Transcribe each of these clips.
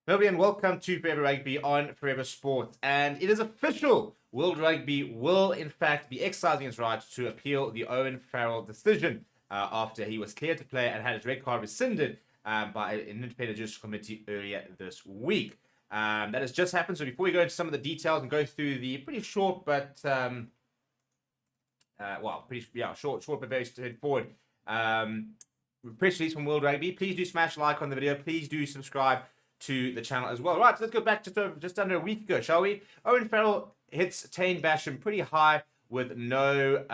Hello and welcome to Forever Rugby on Forever Sport. And it is official. World Rugby will, in fact, be exercising its right to appeal the Owen Farrell decision after he was cleared to play and had his red card rescinded by an independent judicial committee earlier this week. That has just happened. So before we go into some of the details and go through the pretty short but short but very straightforward press release from World Rugby, please do smash like on the video. Please do subscribe to the channel as well. Right, so let's go back just under a week ago, shall we? Owen Farrell hits Tane Basham pretty high with no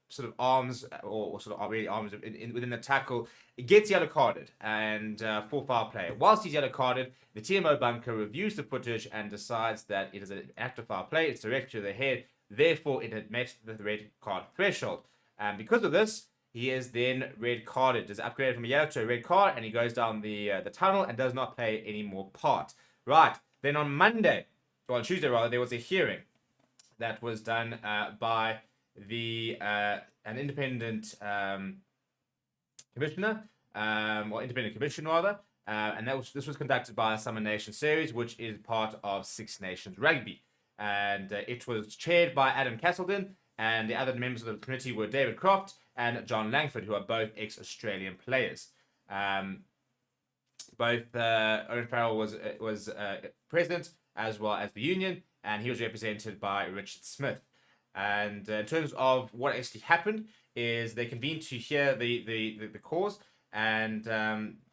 sort of arms or sort of really arms within the tackle. It gets yellow carded and for foul play. Whilst he's yellow carded, the TMO bunker reviews the footage and decides that it is an act of foul play. It's direct to the head. Therefore, it had met the red card threshold. And because of this, he is then red carded. Is upgraded from a yellow to a red card, and he goes down the tunnel and does not play any more part. Right. Then on Tuesday rather, there was a hearing that was done by an independent commissioner, or independent commission rather, and this was conducted by a Summer Nation series, which is part of Six Nations Rugby, and it was chaired by Adam Castleton, and the other members of the committee were David Croft and John Langford, who are both ex-Australian players. Both Owen Farrell was president as well as the union, and he was represented by Richard Smith. And in terms of what actually happened, is they convened to hear the cause, and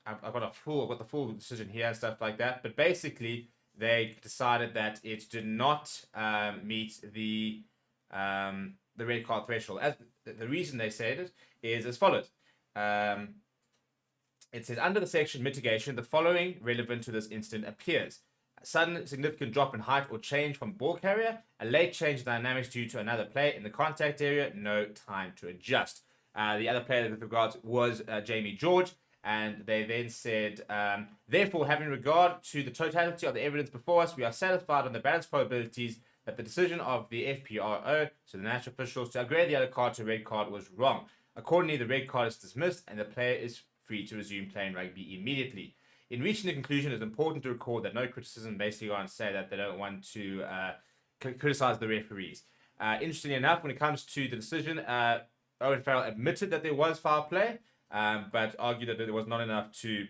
I've got the full decision here and stuff like that. But basically, they decided that it did not meet the red card threshold. As the reason they said it is as follows. It says, under the section mitigation, the following relevant to this incident appears: a sudden significant drop in height or change from ball carrier, a late change in dynamics due to another player in the contact area, no time to adjust. The other player with regards was Jamie George, and they then said, therefore, having regard to the totality of the evidence before us, we are satisfied on the balanced probabilities that the decision of the FPRO, so the national officials, to upgrade the other card to red card was wrong. Accordingly, the red card is dismissed and the player is free to resume playing rugby immediately. In reaching the conclusion, it's important to record that no criticism basically go on to say that they don't want to criticize the referees. Interestingly enough, when it comes to the decision, Owen Farrell admitted that there was foul play, but argued that there was not enough to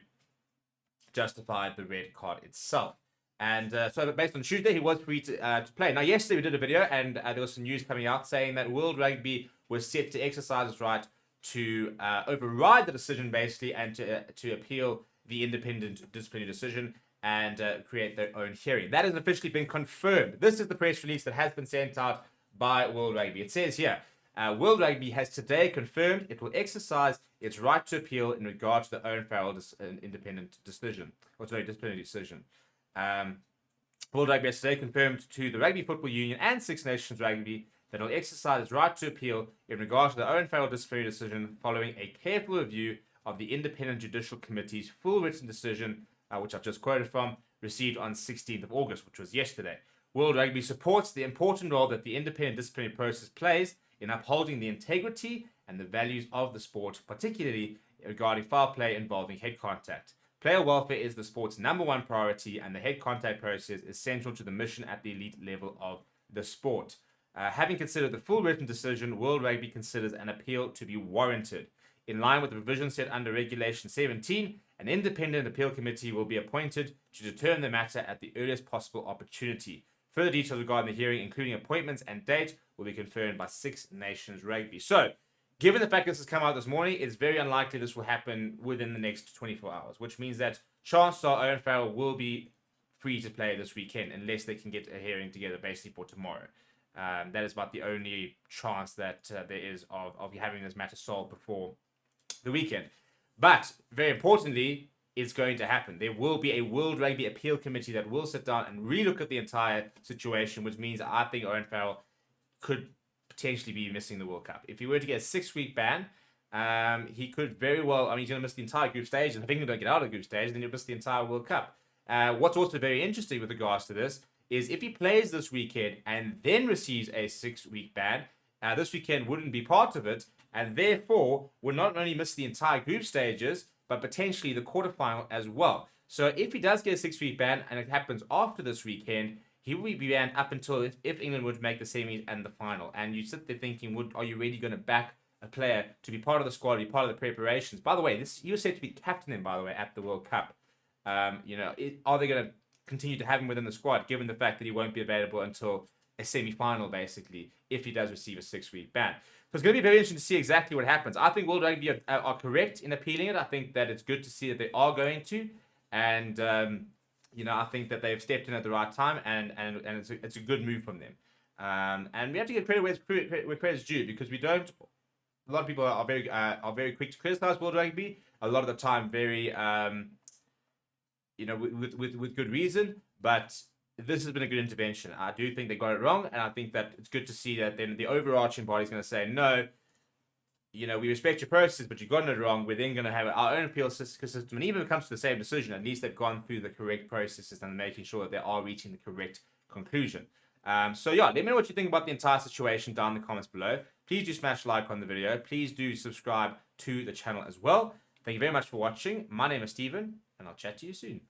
justify the red card itself. And so based on Tuesday, he was free to play. Now, yesterday we did a video, and there was some news coming out saying that World Rugby was set to exercise its right to override the decision, basically, and to appeal the independent disciplinary decision and create their own hearing. That has officially been confirmed. This is the press release that has been sent out by World Rugby. It says here, World Rugby has today confirmed it will exercise its right to appeal in regard to the Owen Farrell independent decision, disciplinary decision. World Rugby has today confirmed to the Rugby Football Union and Six Nations Rugby that it will exercise its right to appeal in regard to the Owen Farrell disciplinary decision following a careful review of the Independent Judicial Committee's full written decision, which I've just quoted from, received on 16th of August, which was yesterday. World Rugby supports the important role that the independent disciplinary process plays in upholding the integrity and the values of the sport, particularly regarding foul play involving head contact. Player welfare is the sport's number one priority, and the head contact process is central to the mission at the elite level of the sport. Having considered the full written decision, World Rugby considers an appeal to be warranted. In line with the provisions set under Regulation 17, an independent appeal committee will be appointed to determine the matter at the earliest possible opportunity. Further details regarding the hearing, including appointments and date, will be confirmed by Six Nations Rugby. So, given the fact this has come out this morning, it's very unlikely this will happen within the next 24 hours, which means that chances are Owen Farrell will be free to play this weekend unless they can get a hearing together basically for tomorrow. That is about the only chance that there is of having this matter solved before the weekend. But, very importantly, it's going to happen. There will be a World Rugby Appeal Committee that will sit down and relook at the entire situation, which means I think Owen Farrell could potentially be missing the World Cup. If he were to get a 6-week ban, he could very well, he's going to miss the entire group stage, and if England don't get out of the group stage, then he'll miss the entire World Cup. What's also very interesting with regards to this is if he plays this weekend and then receives a 6-week ban, this weekend wouldn't be part of it, and therefore would not only miss the entire group stages, but potentially the quarterfinal as well. So if he does get a 6-week ban and it happens after this weekend, he will be banned up until if England would make the semis and the final. And you sit there thinking, are you really going to back a player to be part of the squad, be part of the preparations? By the way, he was said to be captaining, by the way, at the World Cup. Are they going to continue to have him within the squad, given the fact that he won't be available until a semi-final, basically, if he does receive a 6-week ban? So it's going to be very interesting to see exactly what happens. I think World Rugby are correct in appealing it. I think that it's good to see that they are going to. And, I think that they've stepped in at the right time, and it's a good move from them. And we have to give credit where credit's due, because we don't. A lot of people are very quick to criticize World Rugby. A lot of the time, very with good reason. But this has been a good intervention. I do think they got it wrong, and I think that it's good to see that then the overarching body is going to say no. We respect your process, but you've gotten it wrong. We're then going to have our own appeal system. And even if it comes to the same decision, at least they've gone through the correct processes and making sure that they are reaching the correct conclusion. Let me know what you think about the entire situation down in the comments below. Please do smash like on the video. Please do subscribe to the channel as well. Thank you very much for watching. My name is Steven, and I'll chat to you soon.